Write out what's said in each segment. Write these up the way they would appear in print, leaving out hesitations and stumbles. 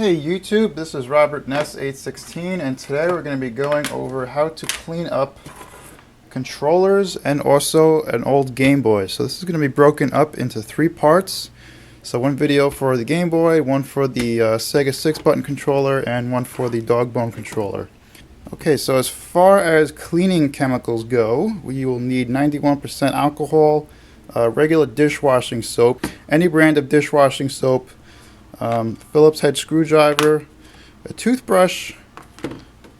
Hey YouTube, this is Robert Ness 816 and today we're going to be going over how to clean up controllers and also an old Game Boy. So this is going to be broken up into three parts. So one video for the Game Boy, one for the Sega 6-button controller, and one for the dog bone controller. Okay, so as far as cleaning chemicals go, we will need 91% alcohol, regular dishwashing soap, any brand of dishwashing soap, Phillips head screwdriver, a toothbrush,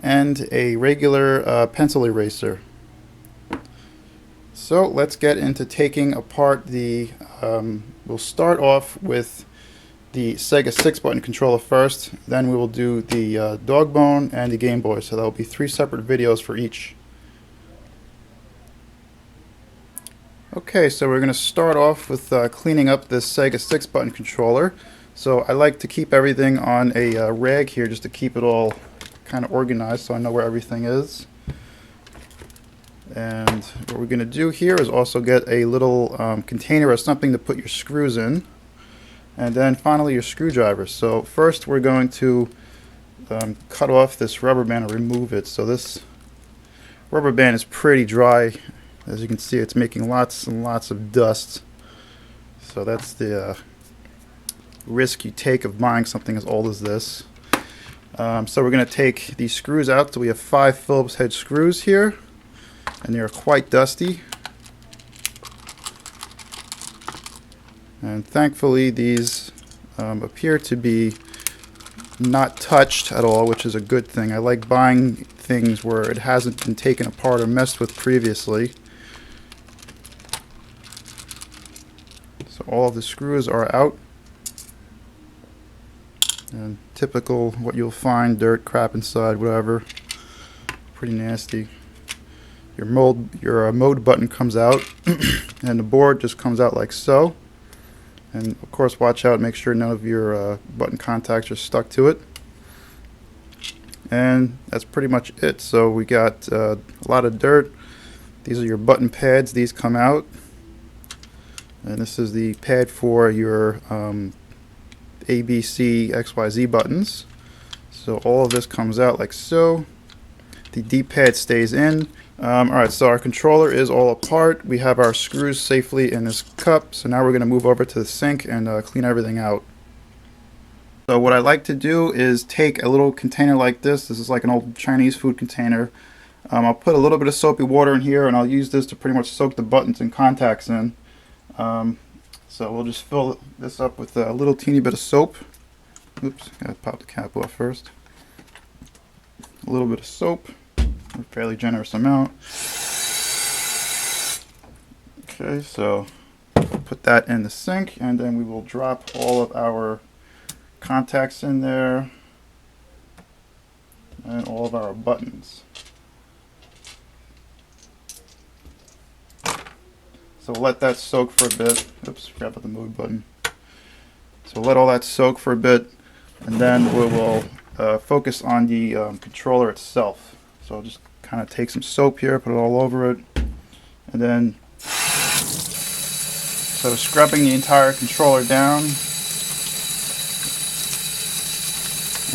and a regular pencil eraser. So let's get into taking apart the, we'll start off with the Sega 6-button controller first, then we will do the dog bone and the Game Boy, so that will be three separate videos for each. Okay, so we're going to start off with cleaning up this Sega 6-button controller. So I like to keep everything on a rag here just to keep it all kind of organized so I know where everything is. And what we're going to do here is also get a little container or something to put your screws in. And then finally your screwdriver. So first we're going to cut off this rubber band and remove it. So this rubber band is pretty dry. As you can see, it's making lots and lots of dust. So that's the risk you take of buying something as old as this. So we're going to take these screws out. So we have 5 Phillips head screws here, and they're quite dusty. And thankfully these appear to be not touched at all, which is a good thing. I like buying things where it hasn't been taken apart or messed with previously. So all of the screws are out. And typical what you'll find, dirt, crap inside, whatever. Pretty nasty. Your mode button comes out and the board just comes out like so. And of course watch out, make sure none of your button contacts are stuck to it. And that's pretty much it. So we got a lot of dirt. These are your button pads, these come out. And this is the pad for your A, B, C, X, Y, Z buttons. So all of this comes out like so. The D-pad stays in. Alright, so our controller is all apart. We have our screws safely in this cup. So now we're going to move over to the sink and clean everything out. So what I like to do is take a little container like this. This is like an old Chinese food container. I'll put a little bit of soapy water in here and I'll use this to pretty much soak the buttons and contacts in. So we'll just fill this up with a little teeny bit of soap. Oops, gotta pop the cap off first. A little bit of soap, a fairly generous amount. Okay, so put that in the sink and then we will drop all of our contacts in there and all of our buttons. So we'll let that soak for a bit. Oops, forgot about the mode button. So we'll let all that soak for a bit, and then we will focus on the controller itself. So I'll just kind of take some soap here, put it all over it, and then so scrubbing the entire controller down. Make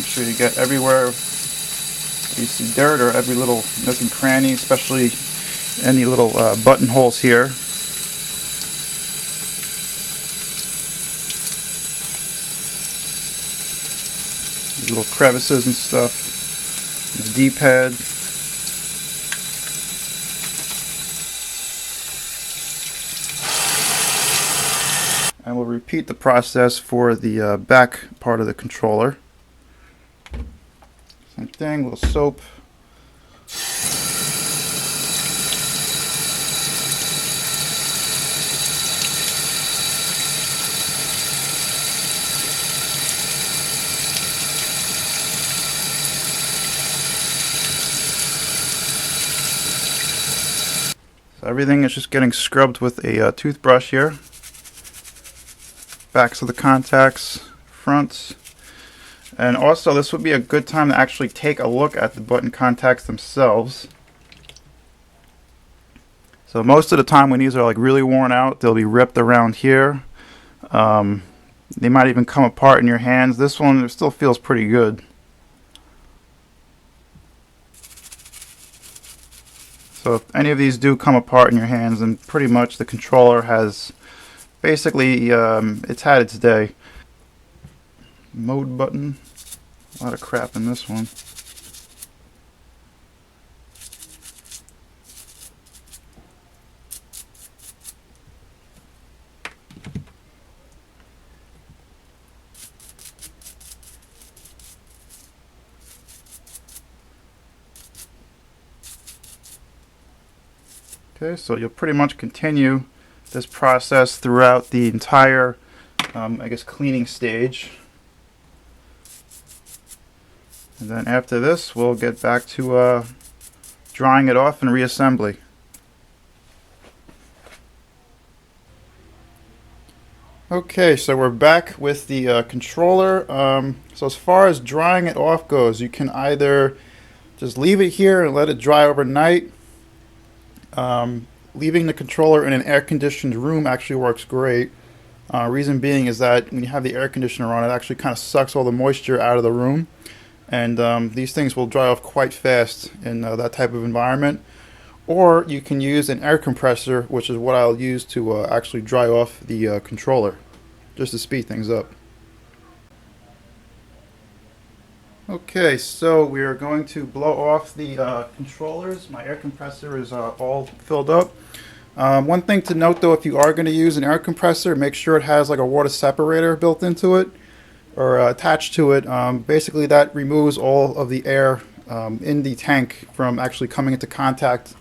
sure you get everywhere you see dirt or every little nook and cranny, especially any little buttonholes here. Little crevices and stuff, the D-pad. And we'll repeat the process for the back part of the controller. Same thing, a little soap. So everything is just getting scrubbed with a toothbrush here. Backs of the contacts, fronts. And also this would be a good time to actually take a look at the button contacts themselves. So most of the time when these are like really worn out, they'll be ripped around here. They might even come apart in your hands. This one still feels pretty good. So if any of these do come apart in your hands, then pretty much the controller has basically it's had its day. Mode button. A lot of crap in this one. Okay, so you'll pretty much continue this process throughout the entire, I guess, cleaning stage. And then after this, we'll get back to drying it off and reassembly. Okay, so we're back with the controller. So as far as drying it off goes, you can either just leave it here and let it dry overnight. Leaving the controller in an air-conditioned room actually works great. Reason being is that when you have the air conditioner on, it actually kind of sucks all the moisture out of the room. And these things will dry off quite fast in that type of environment. Or you can use an air compressor, which is what I'll use to actually dry off the controller, just to speed things up. Okay, so we are going to blow off the controllers. My air compressor is all filled up. One thing to note though, if you are going to use an air compressor, make sure it has like a water separator built into it or attached to it. Basically that removes all of the air in the tank from actually coming into contact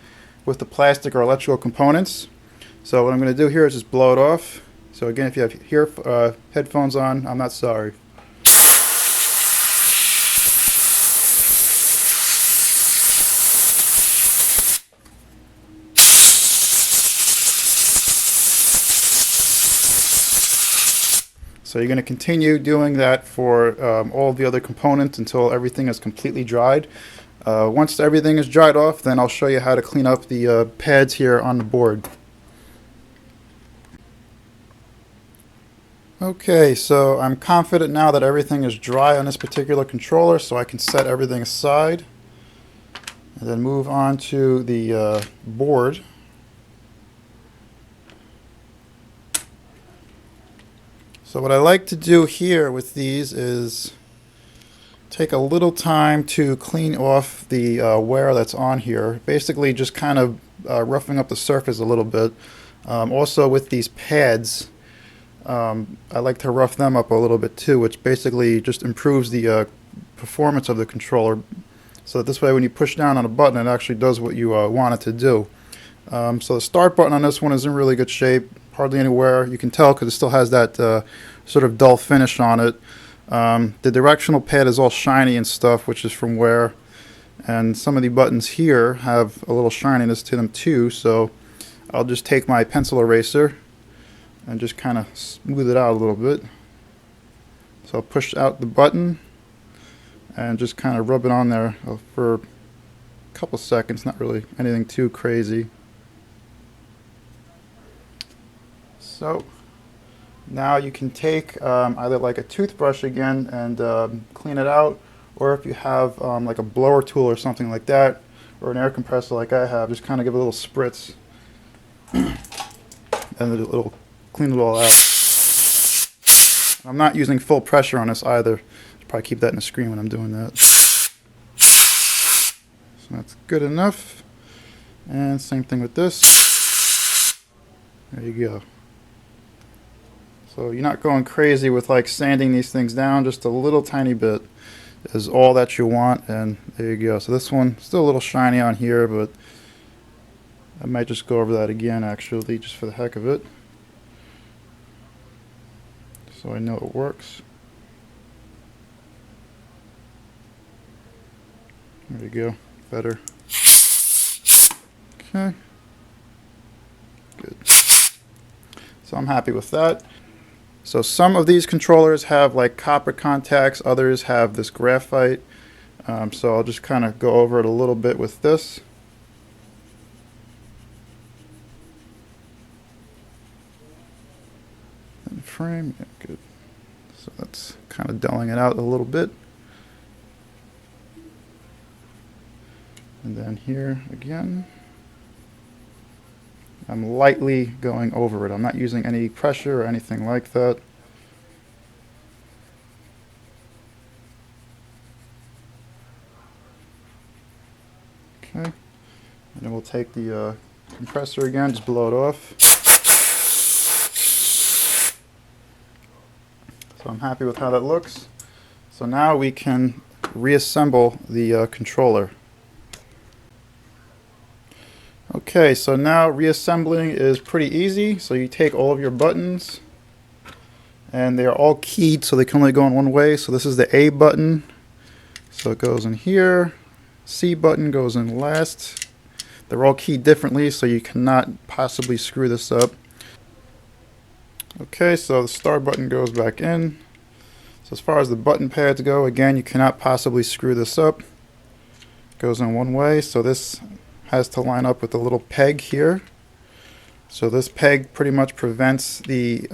with the plastic or electrical components. So what I'm going to do here is just blow it off. So again, if you have headphones on, I'm not sorry. So you're going to continue doing that for all of the other components until everything is completely dried. Once everything is dried off, then I'll show you how to clean up the pads here on the board. Okay, so I'm confident now that everything is dry on this particular controller, so I can set everything aside and then move on to the board. So what I like to do here with these is take a little time to clean off the wear that's on here. Basically just kind of roughing up the surface a little bit. Also with these pads, I like to rough them up a little bit too, which basically just improves the performance of the controller. So that this way when you push down on a button, it actually does what you want it to do. So the start button on this one is in really good shape. Hardly any wear. You can tell because it still has that sort of dull finish on it. The directional pad is all shiny and stuff, which is from wear. And some of the buttons here have a little shininess to them too. So I'll just take my pencil eraser and just kind of smooth it out a little bit. So I'll push out the button and just kind of rub it on there for a couple seconds. Not really anything too crazy. So now you can take either like a toothbrush again and clean it out, or if you have like a blower tool or something like that, or an air compressor like I have, just kind of give it a little spritz and it'll clean it all out. I'm not using full pressure on this either. I'll probably keep that in the screen when I'm doing that. So that's good enough. And same thing with this. There you go. So you're not going crazy with like sanding these things down, just a little tiny bit is all that you want, and there you go. So this one still a little shiny on here, but I might just go over that again actually, just for the heck of it, so I know it works. There you go, better. Okay, good. So I'm happy with that. So some of these controllers have like copper contacts, others have this graphite. So I'll just kind of go over it a little bit with this. And frame, yeah, good. So that's kind of dulling it out a little bit. And then here again, I'm lightly going over it. I'm not using any pressure or anything like that. Okay, and then we'll take the compressor again, just blow it off. So I'm happy with how that looks. So now we can reassemble the controller. Okay, so now reassembling is pretty easy. So you take all of your buttons, and they are all keyed, so they can only go in one way. So this is the A button, so it goes in here. C button goes in last. They're all keyed differently, so you cannot possibly screw this up. Okay, so the start button goes back in. So as far as the button pads go, again, you cannot possibly screw this up. It goes in one way, so this has to line up with the little peg here. So this peg pretty much prevents the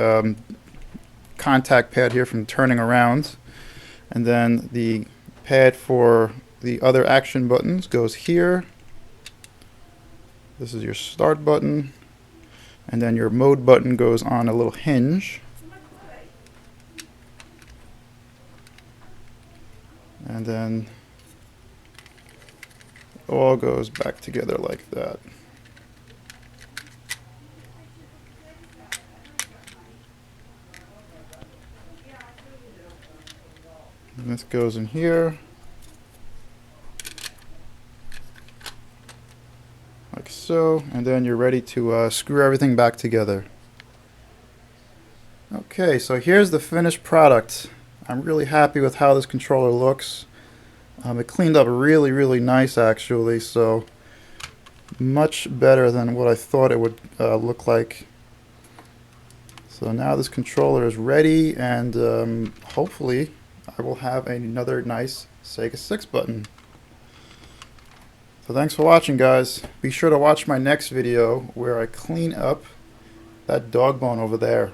contact pad here from turning around. And then the pad for the other action buttons goes here. This is your start button. And then your mode button goes on a little hinge. And then it all goes back together like that. And this goes in here. Like so, and then you're ready to screw everything back together. Okay, so here's the finished product. I'm really happy with how this controller looks. It cleaned up really nice actually, so much better than what I thought it would look like. So now this controller is ready, and hopefully I will have another nice Sega 6 button. So thanks for watching, guys. Be sure to watch my next video where I clean up that dog bone over there.